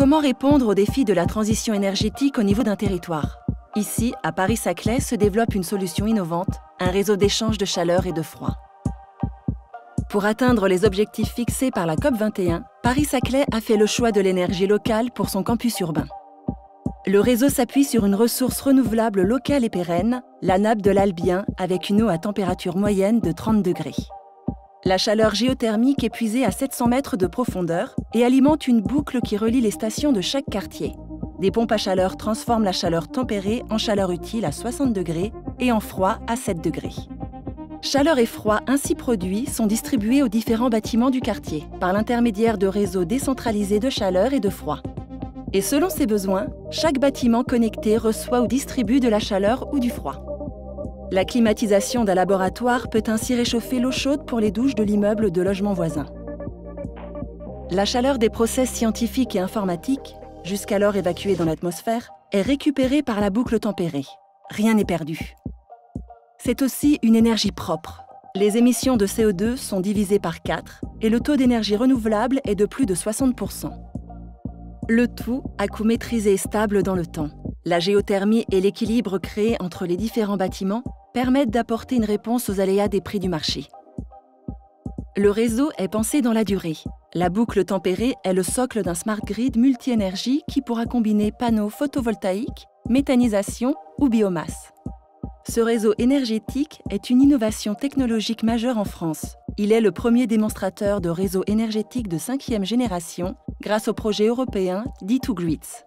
Comment répondre aux défis de la transition énergétique au niveau d'un territoire? Ici, à Paris-Saclay, se développe une solution innovante, un réseau d'échange de chaleur et de froid. Pour atteindre les objectifs fixés par la COP21, Paris-Saclay a fait le choix de l'énergie locale pour son campus urbain. Le réseau s'appuie sur une ressource renouvelable locale et pérenne, la nappe de l'Albien, avec une eau à température moyenne de 30 degrés. La chaleur géothermique est puisée à 700 mètres de profondeur et alimente une boucle qui relie les stations de chaque quartier. Des pompes à chaleur transforment la chaleur tempérée en chaleur utile à 60 degrés et en froid à 7 degrés. Chaleur et froid ainsi produits sont distribués aux différents bâtiments du quartier par l'intermédiaire de réseaux décentralisés de chaleur et de froid. Et selon ses besoins, chaque bâtiment connecté reçoit ou distribue de la chaleur ou du froid. La climatisation d'un laboratoire peut ainsi réchauffer l'eau chaude pour les douches de l'immeuble de logement voisin. La chaleur des process scientifiques et informatiques, jusqu'alors évacuée dans l'atmosphère, est récupérée par la boucle tempérée. Rien n'est perdu. C'est aussi une énergie propre. Les émissions de CO2 sont divisées par 4 et le taux d'énergie renouvelable est de plus de 60%. Le tout à coût maîtrisé et stable dans le temps. La géothermie et l'équilibre créé entre les différents bâtiments permettent d'apporter une réponse aux aléas des prix du marché. Le réseau est pensé dans la durée. La boucle tempérée est le socle d'un smart grid multi-énergie qui pourra combiner panneaux photovoltaïques, méthanisation ou biomasse. Ce réseau énergétique est une innovation technologique majeure en France. Il est le premier démonstrateur de réseau énergétique de 5e génération grâce au projet européen D2Grids.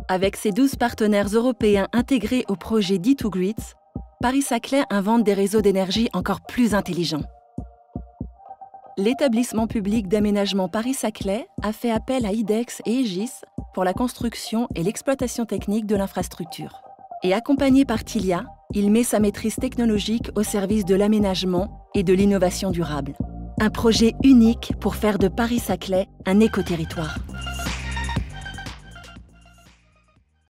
Avec ses 12 partenaires européens intégrés au projet D2Grids, Paris-Saclay invente des réseaux d'énergie encore plus intelligents. L'établissement public d'aménagement Paris-Saclay a fait appel à IDEX et Egis pour la construction et l'exploitation technique de l'infrastructure. Et accompagné par Tilia, il met sa maîtrise technologique au service de l'aménagement et de l'innovation durable. Un projet unique pour faire de Paris-Saclay un écoterritoire.